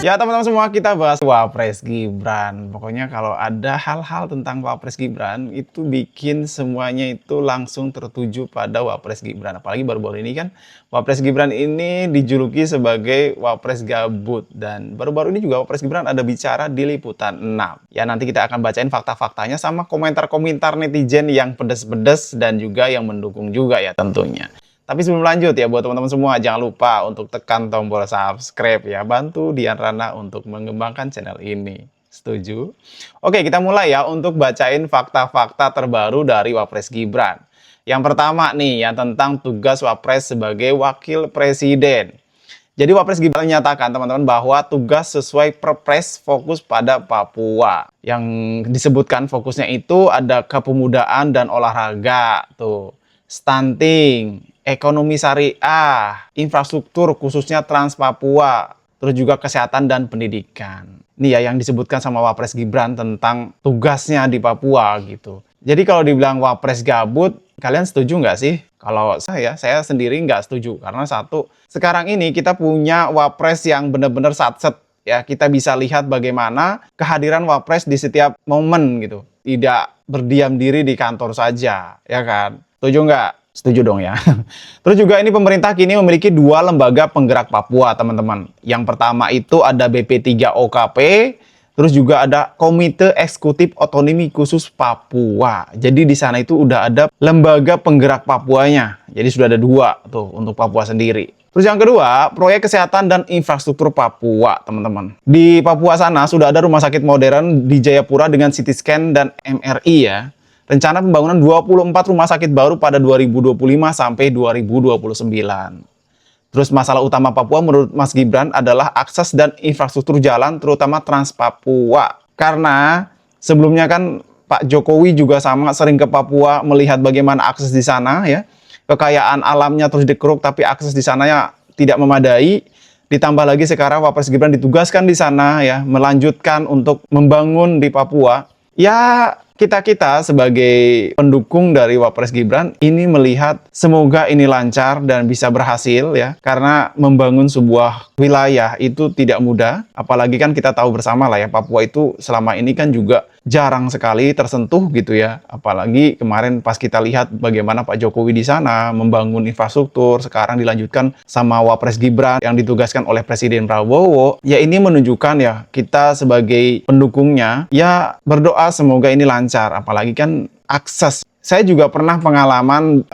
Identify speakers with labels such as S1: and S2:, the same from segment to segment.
S1: Ya teman-teman semua, kita bahas Wapres Gibran. Pokoknya kalau ada hal-hal tentang Wapres Gibran itu bikin semuanya itu langsung tertuju pada Wapres Gibran. Apalagi baru-baru ini kan Wapres Gibran ini dijuluki sebagai Wapres Gabut. Dan baru-baru ini juga Wapres Gibran ada bicara di Liputan 6. Ya nanti kita akan bacain fakta-faktanya sama komentar-komentar netizen yang pedes-pedes dan juga yang mendukung juga ya tentunya. Tapi sebelum lanjut ya, buat teman-teman semua, jangan lupa untuk tekan tombol subscribe ya. Bantu Dian Rana untuk mengembangkan channel ini. Setuju? Oke, kita mulai ya untuk bacain fakta-fakta terbaru dari Wapres Gibran. Yang pertama nih, yang tentang tugas Wapres sebagai Wakil Presiden. Jadi Wapres Gibran menyatakan teman-teman bahwa tugas sesuai Perpres fokus pada Papua. Yang disebutkan fokusnya itu ada kepemudaan dan olahraga, tuh, stunting, ekonomi syariah, infrastruktur khususnya Trans Papua, terus juga kesehatan dan pendidikan. Ini ya yang disebutkan sama Wapres Gibran tentang tugasnya di Papua gitu. Jadi kalau dibilang Wapres gabut, kalian setuju nggak sih? Kalau saya sendiri nggak setuju. Karena satu, sekarang ini kita punya Wapres yang benar-benar satset. Ya, kita bisa lihat bagaimana kehadiran Wapres di setiap momen gitu. Tidak berdiam diri di kantor saja, ya kan? Setuju nggak? Setuju dong ya. Terus juga ini pemerintah kini memiliki dua lembaga penggerak Papua, teman-teman. Yang pertama itu ada BP3OKP, terus juga ada Komite Eksekutif Otonomi Khusus Papua. Jadi di sana itu udah ada lembaga penggerak Papuanya. Jadi sudah ada dua tuh untuk Papua sendiri. Terus yang kedua, proyek kesehatan dan infrastruktur Papua, teman-teman. Di Papua sana sudah ada rumah sakit modern di Jayapura dengan CT scan dan MRI ya. Rencana pembangunan 24 rumah sakit baru pada 2025 sampai 2029. Terus masalah utama Papua menurut Mas Gibran adalah akses dan infrastruktur jalan terutama Trans Papua. Karena sebelumnya kan Pak Jokowi juga sama sering ke Papua melihat bagaimana akses di sana ya. Kekayaan alamnya terus dikeruk tapi akses di sananya tidak memadai. Ditambah lagi sekarang Wapres Gibran ditugaskan di sana ya, melanjutkan untuk membangun di Papua. Ya, kita sebagai pendukung dari Wapres Gibran ini melihat semoga ini lancar dan bisa berhasil ya. Karena membangun sebuah wilayah itu tidak mudah. Apalagi kan kita tahu bersama lah ya, Papua itu selama ini kan juga jarang sekali tersentuh gitu ya. Apalagi kemarin pas kita lihat bagaimana Pak Jokowi di sana membangun infrastruktur, sekarang dilanjutkan sama Wapres Gibran yang ditugaskan oleh Presiden Prabowo. Ya ini menunjukkan ya kita sebagai pendukungnya ya berdoa semoga ini lancar. Apalagi kan akses. Saya juga pernah pengalaman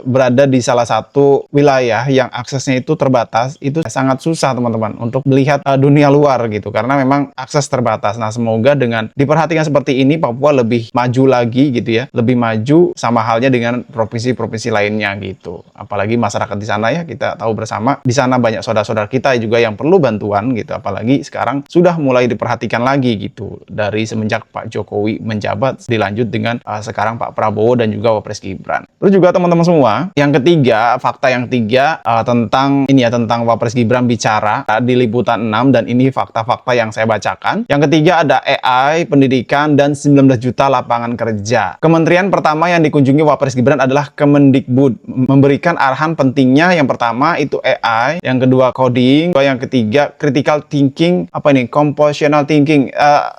S1: berada di salah satu wilayah yang aksesnya itu terbatas. Itu sangat susah teman-teman untuk melihat dunia luar gitu. Karena memang akses terbatas. Nah semoga dengan diperhatikan seperti ini Papua lebih maju lagi gitu ya. Lebih maju sama halnya dengan provinsi-provinsi lainnya gitu. Apalagi masyarakat di sana ya kita tahu bersama. Di sana banyak saudara-saudara kita juga yang perlu bantuan gitu. Apalagi sekarang sudah mulai diperhatikan lagi gitu. Dari semenjak Pak Jokowi menjabat dilanjut dengan sekarang Pak Prabowo dan juga Wapres Gibran. Terus juga teman-teman semua, yang ketiga, fakta yang ketiga tentang ini ya, tentang Wapres Gibran bicara di Liputan 6 dan ini fakta-fakta yang saya bacakan. Yang ketiga ada AI, pendidikan dan 19 juta lapangan kerja. Kementerian pertama yang dikunjungi Wapres Gibran adalah Kemendikbud, memberikan arahan pentingnya yang pertama itu AI, yang kedua coding, yang ketiga critical thinking, compositional thinking.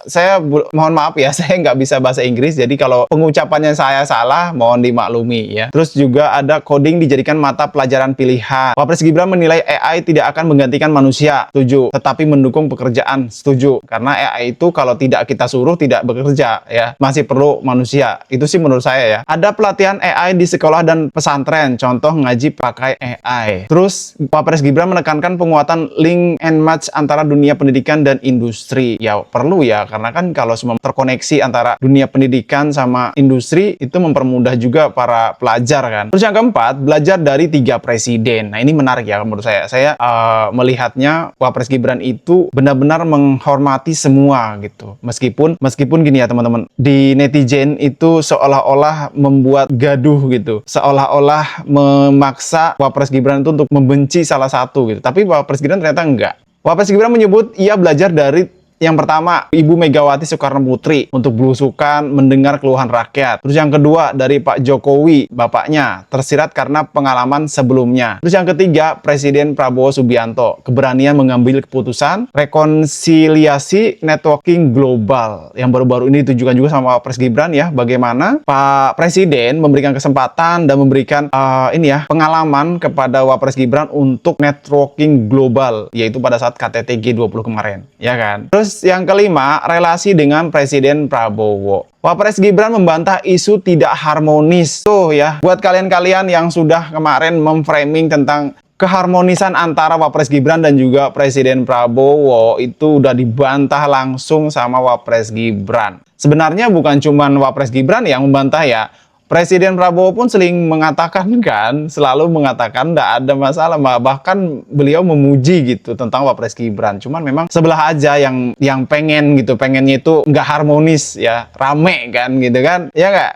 S1: Saya mohon maaf ya, saya nggak bisa bahasa Inggris, jadi kalau pengucapannya saya salah, mohon dimaklumi ya. Terus juga ada coding dijadikan mata pelajaran pilihan. Wapres Gibran menilai AI tidak akan menggantikan manusia, setuju. Tetapi mendukung pekerjaan, setuju. Karena AI itu kalau tidak kita suruh tidak bekerja ya, masih perlu manusia. Itu sih menurut saya ya. Ada pelatihan AI di sekolah dan pesantren, contoh ngaji pakai AI. Terus Wapres Gibran menekankan penguatan link and match antara dunia pendidikan dan industri. Ya perlu ya, karena kan kalau semua terkoneksi antara dunia pendidikan sama industri itu mempermudah juga para pelajar kan. Terus yang keempat, belajar dari 3 presiden. Nah ini menarik ya menurut saya. Saya melihatnya Wapres Gibran itu benar-benar menghormati semua gitu. Meskipun gini ya teman-teman, di netizen itu seolah-olah membuat gaduh gitu. Seolah-olah memaksa Wapres Gibran itu untuk membenci salah satu gitu. Tapi Wapres Gibran ternyata enggak. Wapres Gibran menyebut ia belajar dari Yang pertama, Ibu Megawati Soekarno Putri untuk belusukan mendengar keluhan rakyat. Terus yang kedua, dari Pak Jokowi, bapaknya, tersirat karena pengalaman sebelumnya. Terus yang ketiga, Presiden Prabowo Subianto, keberanian mengambil keputusan rekonsiliasi networking global. Yang baru-baru ini ditujukan juga sama Pak Pres Gibran ya, bagaimana Pak Presiden memberikan kesempatan dan memberikan pengalaman kepada Wapres Gibran untuk networking global, yaitu pada saat KTT G20 kemarin, ya kan? Terus yang kelima, relasi dengan Presiden Prabowo. Wapres Gibran membantah isu tidak harmonis. Tuh ya, buat kalian-kalian yang sudah kemarin memframing tentang keharmonisan antara Wapres Gibran dan juga Presiden Prabowo, itu udah dibantah langsung sama Wapres Gibran. Sebenarnya bukan cuma Wapres Gibran yang membantah ya. Presiden Prabowo pun sering mengatakan kan, selalu mengatakan tidak ada masalah, bahkan beliau memuji gitu tentang Wapres Gibran. Cuman memang sebelah aja yang pengen gitu, pengennya itu nggak harmonis ya, rame kan gitu kan, ya nggak?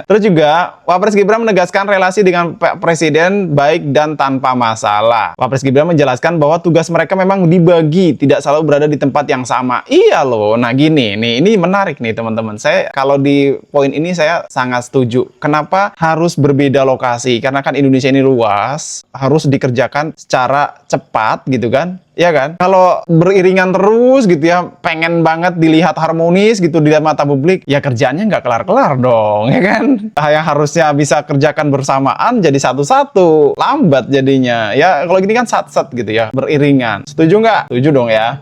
S1: Terus juga Wapres Gibran menegaskan relasi dengan Pak Presiden baik dan tanpa masalah. Wapres Gibran menjelaskan bahwa tugas mereka memang dibagi, tidak selalu berada di tempat yang sama. Iya loh, nah gini, nih ini menarik nih teman-teman. Saya kalau di poin ini saya sangat setuju. Kenapa harus berbeda lokasi? Karena kan Indonesia ini luas, harus dikerjakan secara cepat gitu kan? Ya kan? Kalau beriringan terus gitu ya, pengen banget dilihat harmonis gitu di mata publik, ya kerjaannya nggak kelar-kelar dong, ya kan? Yang harusnya bisa kerjakan bersamaan jadi satu-satu, lambat jadinya. Ya kalau gini kan sat-sat gitu ya, beriringan. Setuju nggak? Setuju dong ya.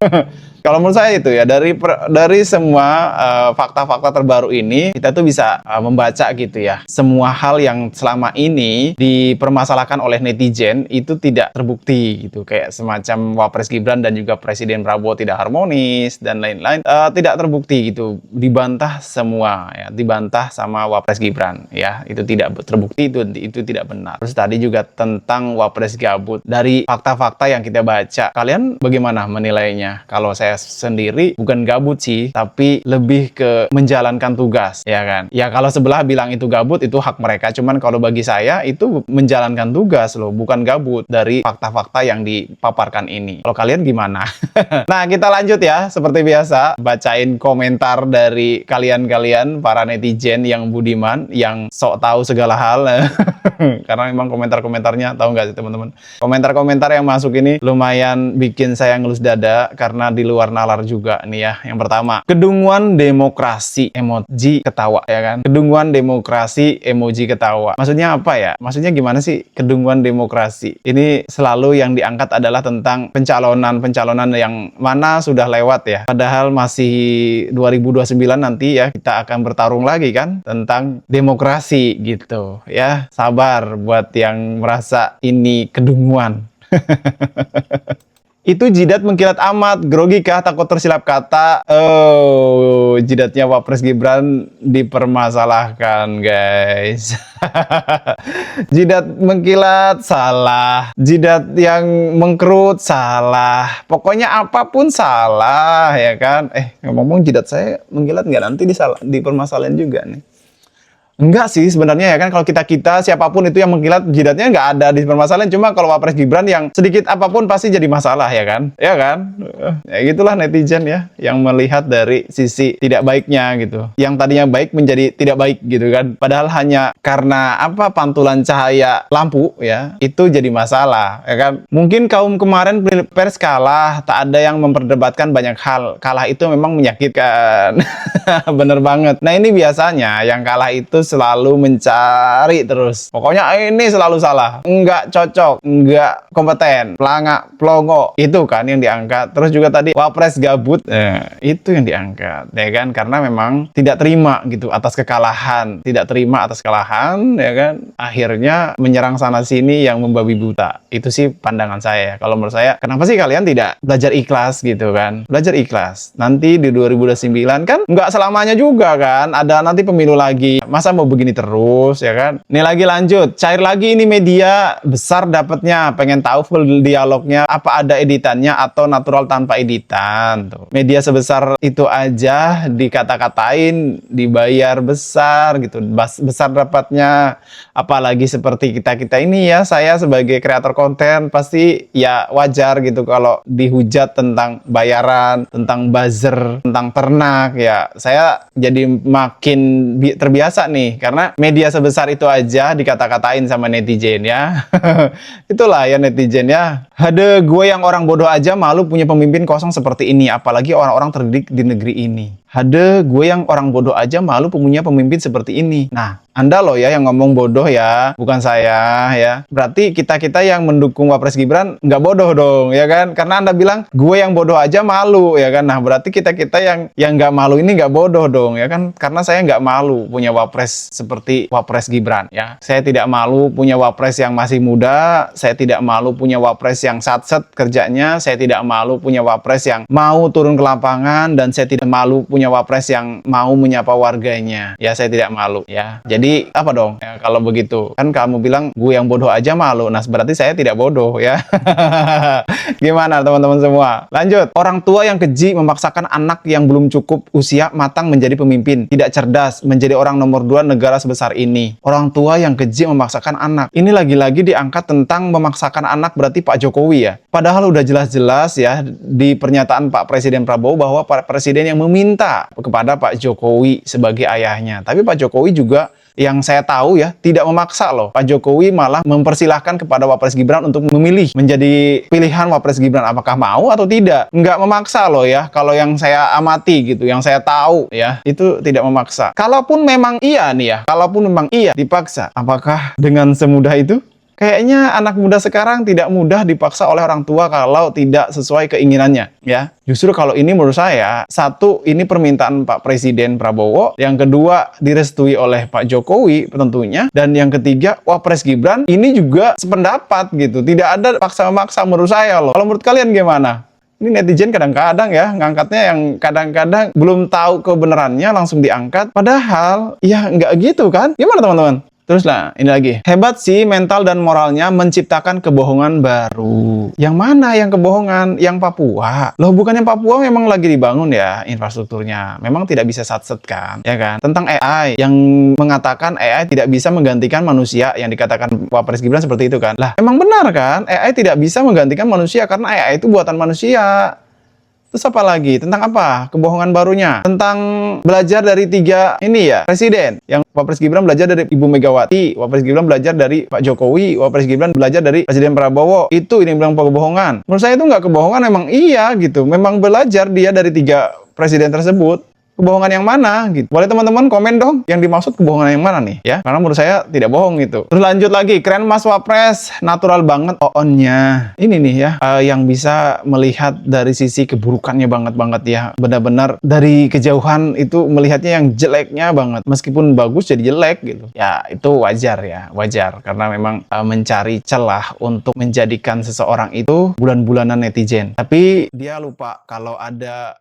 S1: Kalau menurut saya itu ya, dari semua fakta-fakta terbaru ini, kita tuh bisa membaca gitu ya, semua hal yang selama ini dipermasalahkan oleh netizen itu tidak terbukti gitu, kayak semacam Wapres Gibran dan juga Presiden Prabowo tidak harmonis dan lain-lain, tidak terbukti gitu, dibantah semua ya, dibantah sama Wapres Gibran ya, itu tidak terbukti, itu tidak benar. Terus tadi juga tentang Wapres gabut, dari fakta-fakta yang kita baca, kalian bagaimana menilainya? Kalau saya sendiri bukan gabut sih, tapi lebih ke menjalankan tugas, ya kan? Ya kalau sebelah bilang itu gabut, itu hak mereka. Cuman kalau bagi saya itu menjalankan tugas loh, bukan gabut dari fakta-fakta yang dipaparkan ini. Kalau kalian gimana? Nah, kita lanjut ya. Seperti biasa, bacain komentar dari kalian-kalian, para netizen yang budiman, yang sok tahu segala hal. Karena memang komentar-komentarnya, tahu nggak sih teman-teman? Komentar-komentar yang masuk ini lumayan bikin saya ngelus dada, karena di luar nalar juga nih ya. Yang pertama, kedunguan demokrasi, emoji ketawa ya kan. Kedunguan demokrasi, emoji ketawa. Maksudnya apa ya? Maksudnya gimana sih kedunguan demokrasi? Ini selalu yang diangkat adalah tentang pencalonan yang mana sudah lewat ya. Padahal masih 2029 nanti ya, kita akan bertarung lagi kan tentang demokrasi gitu ya. Sabar buat yang merasa ini kedunguan. Itu jidat mengkilat amat, grogi kah, takut tersilap kata. Oh, jidatnya Wapres Gibran dipermasalahkan, guys. Jidat mengkilat salah, jidat yang mengkerut salah, pokoknya apapun salah ya kan. Ngomong-ngomong, jidat saya mengkilat nggak, nanti dipermasalahin juga nih? Enggak sih sebenarnya ya kan, kalau kita siapapun itu yang mengkilat jidatnya nggak ada di permasalahan. Cuma kalau Wapres Gibran yang sedikit apapun pasti jadi masalah ya kan, ya kan. Ya gitulah netizen ya, yang melihat dari sisi tidak baiknya gitu, yang tadinya baik menjadi tidak baik gitu kan, padahal hanya karena apa, pantulan cahaya lampu ya, itu jadi masalah ya kan. Mungkin kaum kemarin pers kalah, tak ada yang memperdebatkan banyak hal, kalah itu memang menyakitkan. Bener banget. Nah ini biasanya yang kalah itu selalu mencari terus, pokoknya ini selalu salah, nggak cocok, nggak kompeten, pelangak, pelongo, itu kan yang diangkat. Terus juga tadi Wapres gabut, itu yang diangkat ya kan, karena memang tidak terima gitu atas kekalahan, tidak terima atas kekalahan ya kan, akhirnya menyerang sana sini yang membabi buta. Itu sih pandangan saya. Kalau menurut saya, kenapa sih kalian tidak belajar ikhlas gitu kan, belajar ikhlas, nanti di 2029 kan nggak selamanya juga kan, ada nanti pemilu lagi, masa mau begini terus ya kan? Ini lagi lanjut, cair lagi ini media besar dapatnya, pengen tahu full dialognya, apa ada editannya atau natural tanpa editan. Tuh. Media sebesar itu aja dikata-katain, dibayar besar gitu, besar dapatnya. Apalagi seperti kita-kita ini ya, saya sebagai kreator konten pasti ya wajar gitu kalau dihujat tentang bayaran, tentang buzzer, tentang ternak ya. Saya jadi makin terbiasa nih karena media sebesar itu aja dikata-katain sama netizen ya. Itulah ya netizen ya. Ada gue yang orang bodoh aja malu punya pemimpin kosong seperti ini, apalagi orang-orang terdidik di negeri ini. Ada gue yang orang bodoh aja malu punya pemimpin seperti ini. Nah, Anda loh ya yang ngomong bodoh ya, bukan saya ya. Berarti kita-kita yang mendukung Wapres Gibran nggak bodoh dong, ya kan? Karena Anda bilang gue yang bodoh aja malu, ya kan? Nah, berarti kita-kita yang nggak malu ini nggak bodoh dong, ya kan? Karena saya nggak malu punya Wapres seperti Wapres Gibran, ya. Saya tidak malu punya Wapres yang masih muda, saya tidak malu punya Wapres yang satset kerjanya, saya tidak malu punya Wapres yang mau turun ke lapangan, dan saya tidak malu punya Wapres yang mau menyapa warganya. Ya, saya tidak malu, ya. Jadi, apa dong? Ya, kalau begitu, kan kamu bilang gue yang bodoh aja malu. Nah, berarti saya tidak bodoh, ya. Gimana, teman-teman semua? Lanjut. Orang tua yang keji memaksakan anak yang belum cukup usia matang menjadi pemimpin. Tidak cerdas, menjadi orang nomor 2 negara sebesar ini. Orang tua yang keji memaksakan anak. Ini lagi-lagi diangkat tentang memaksakan anak berarti Pak Jokowi, ya. Padahal udah jelas-jelas, ya, di pernyataan Pak Presiden Prabowo bahwa Pak Presiden yang meminta kepada Pak Jokowi sebagai ayahnya. Tapi Pak Jokowi juga yang saya tahu ya tidak memaksa loh. Pak Jokowi malah mempersilahkan kepada Wapres Gibran untuk memilih menjadi pilihan Wapres Gibran apakah mau atau tidak. Nggak memaksa loh ya. Kalau yang saya amati gitu, yang saya tahu ya, itu tidak memaksa. Kalaupun memang iya nih ya, kalaupun memang iya dipaksa, apakah dengan semudah itu? Kayaknya anak muda sekarang tidak mudah dipaksa oleh orang tua kalau tidak sesuai keinginannya, ya. Justru kalau ini menurut saya, satu, ini permintaan Pak Presiden Prabowo, yang kedua, direstui oleh Pak Jokowi tentunya, dan yang ketiga, Wapres Gibran ini juga sependapat gitu. Tidak ada paksa-maksa menurut saya loh. Kalau menurut kalian gimana? Ini netizen kadang-kadang ya, ngangkatnya yang kadang-kadang belum tahu kebenarannya langsung diangkat. Padahal, ya nggak gitu kan? Gimana teman-teman? Terus lah, ini lagi. Hebat sih mental dan moralnya menciptakan kebohongan baru. Yang mana yang kebohongan? Yang Papua. Loh, bukannya Papua memang lagi dibangun ya infrastrukturnya. Memang tidak bisa satset kan? Ya kan? Tentang AI yang mengatakan AI tidak bisa menggantikan manusia, yang dikatakan Wapres Gibran seperti itu kan? Lah, emang benar kan? AI tidak bisa menggantikan manusia karena AI itu buatan manusia. Terus apa lagi? Tentang apa? Kebohongan barunya. Tentang belajar dari 3 ini ya, presiden. Yang Wapres Gibran belajar dari Ibu Megawati, Wapres Gibran belajar dari Pak Jokowi, Wapres Gibran belajar dari Presiden Prabowo. Itu ini bilang kebohongan. Menurut saya itu nggak kebohongan, memang iya gitu. Memang belajar dia dari 3 presiden tersebut. Kebohongan yang mana gitu. Boleh teman-teman komen dong yang dimaksud kebohongan yang mana nih ya. Karena menurut saya tidak bohong gitu. Terus lanjut lagi, keren Mas Wapres, natural banget on-nya. Ini nih ya, yang bisa melihat dari sisi keburukannya banget ya. Benar-benar dari kejauhan itu melihatnya yang jeleknya banget. Meskipun bagus jadi jelek gitu. Ya itu wajar ya, wajar. Karena memang mencari celah untuk menjadikan seseorang itu bulan-bulanan netizen. Tapi dia lupa kalau ada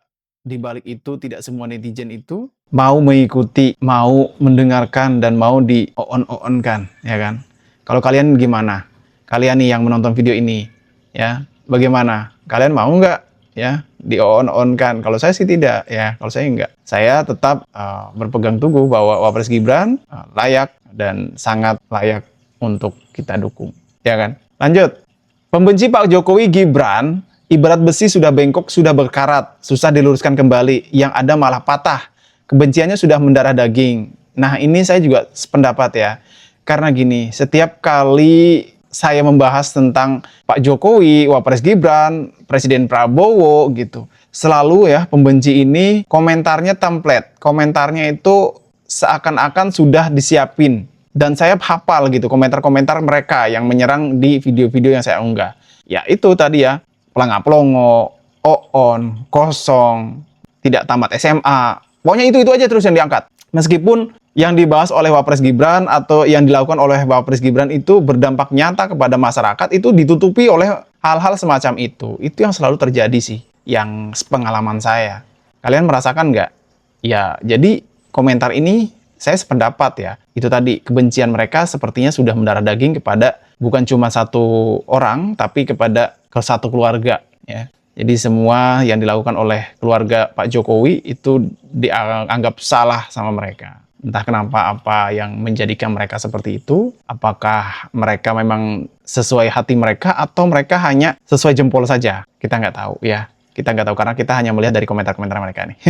S1: di balik itu tidak semua netizen itu mau mengikuti, mau mendengarkan, dan mau di-on-on-kan, ya kan? Kalau kalian gimana? Kalian nih yang menonton video ini, ya, bagaimana? Kalian mau nggak, ya, di-on-on-kan? Kalau saya sih tidak, ya. Kalau saya nggak. Saya tetap berpegang teguh bahwa Wapres Gibran layak dan sangat layak untuk kita dukung, ya kan? Lanjut. Pembenci Pak Jokowi Gibran ibarat besi sudah bengkok, sudah berkarat, susah diluruskan kembali, yang ada malah patah. Kebenciannya sudah mendarah daging. Nah, ini saya juga sependapat ya. Karena gini, setiap kali saya membahas tentang Pak Jokowi, Wapres Gibran, Presiden Prabowo gitu, selalu ya pembenci ini komentarnya template. Komentarnya itu seakan-akan sudah disiapin. Dan saya hafal gitu komentar-komentar mereka yang menyerang di video-video yang saya unggah. Ya itu tadi ya. Pelangap-pelongo, oon, kosong, tidak tamat SMA. Pokoknya itu aja terus yang diangkat. Meskipun yang dibahas oleh Wapres Gibran atau yang dilakukan oleh Wapres Gibran itu berdampak nyata kepada masyarakat, itu ditutupi oleh hal-hal semacam itu. Itu yang selalu terjadi sih, yang pengalaman saya. Kalian merasakan nggak? Ya, jadi komentar ini saya sependapat ya. Itu tadi, kebencian mereka sepertinya sudah mendarah daging kepada bukan cuma satu orang, tapi kepada ke satu keluarga ya. Jadi semua yang dilakukan oleh keluarga Pak Jokowi itu dianggap salah sama mereka. Entah kenapa apa yang menjadikan mereka seperti itu. Apakah mereka memang sesuai hati mereka atau mereka hanya sesuai jempol saja. Kita nggak tahu ya. Kita nggak tahu karena kita hanya melihat dari komentar-komentar mereka nih.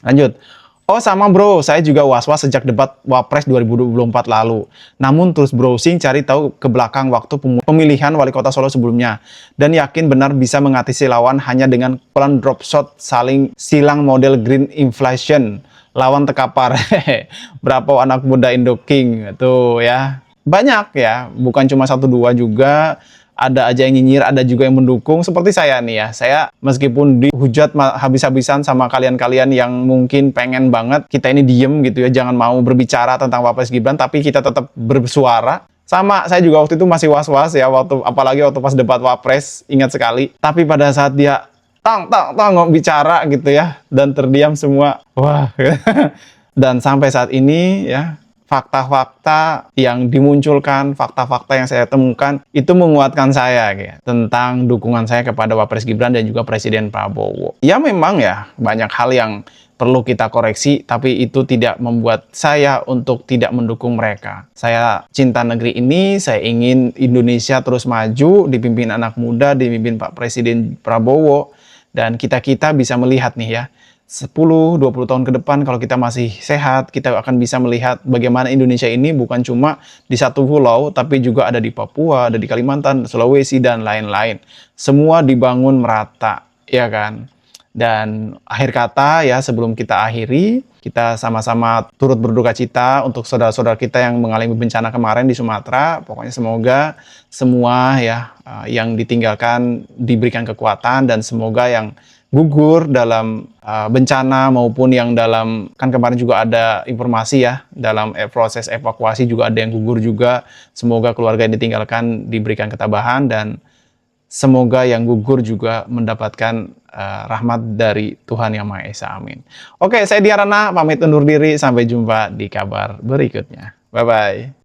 S1: Lanjut. Oh sama bro, saya juga was-was sejak debat Wapres 2024 lalu. Namun terus browsing cari tahu ke belakang waktu pemilihan wali kota Solo sebelumnya. Dan yakin benar bisa mengatasi lawan hanya dengan pukulan drop shot saling silang model green inflation. Lawan tekapar. Berapa anak muda Indo King tuh ya. Banyak ya, bukan cuma 1-2 juga. Ada aja yang nyinyir, ada juga yang mendukung. Seperti saya nih ya, saya meskipun dihujat habis-habisan sama kalian-kalian yang mungkin pengen banget kita ini diem gitu ya, jangan mau berbicara tentang Wapres Gibran, tapi kita tetap bersuara. Sama, saya juga waktu itu masih was-was ya, apalagi waktu pas debat Wapres, ingat sekali. Tapi pada saat dia tang bicara gitu ya, dan terdiam semua, wah. Dan sampai saat ini ya, fakta-fakta yang dimunculkan, fakta-fakta yang saya temukan, itu menguatkan saya ya, tentang dukungan saya kepada Wapres Gibran dan juga Presiden Prabowo. Ya memang ya, banyak hal yang perlu kita koreksi, tapi itu tidak membuat saya untuk tidak mendukung mereka. Saya cinta negeri ini, saya ingin Indonesia terus maju, dipimpin anak muda, dipimpin Pak Presiden Prabowo, dan kita-kita bisa melihat nih ya, 10-20 tahun ke depan kalau kita masih sehat, kita akan bisa melihat bagaimana Indonesia ini bukan cuma di satu pulau, tapi juga ada di Papua, ada di Kalimantan, Sulawesi, dan lain-lain. Semua dibangun merata, ya kan? Dan akhir kata ya, sebelum kita akhiri, kita sama-sama turut berduka cita untuk saudara-saudara kita yang mengalami bencana kemarin di Sumatera. Pokoknya semoga semua ya yang ditinggalkan diberikan kekuatan, dan semoga yang gugur dalam bencana maupun yang dalam, kan kemarin juga ada informasi ya, dalam proses evakuasi juga ada yang gugur juga. Semoga keluarga yang ditinggalkan diberikan ketabahan, dan semoga yang gugur juga mendapatkan rahmat dari Tuhan Yang Maha Esa. Amin. Oke, saya Diarana pamit undur diri. Sampai jumpa di kabar berikutnya. Bye-bye.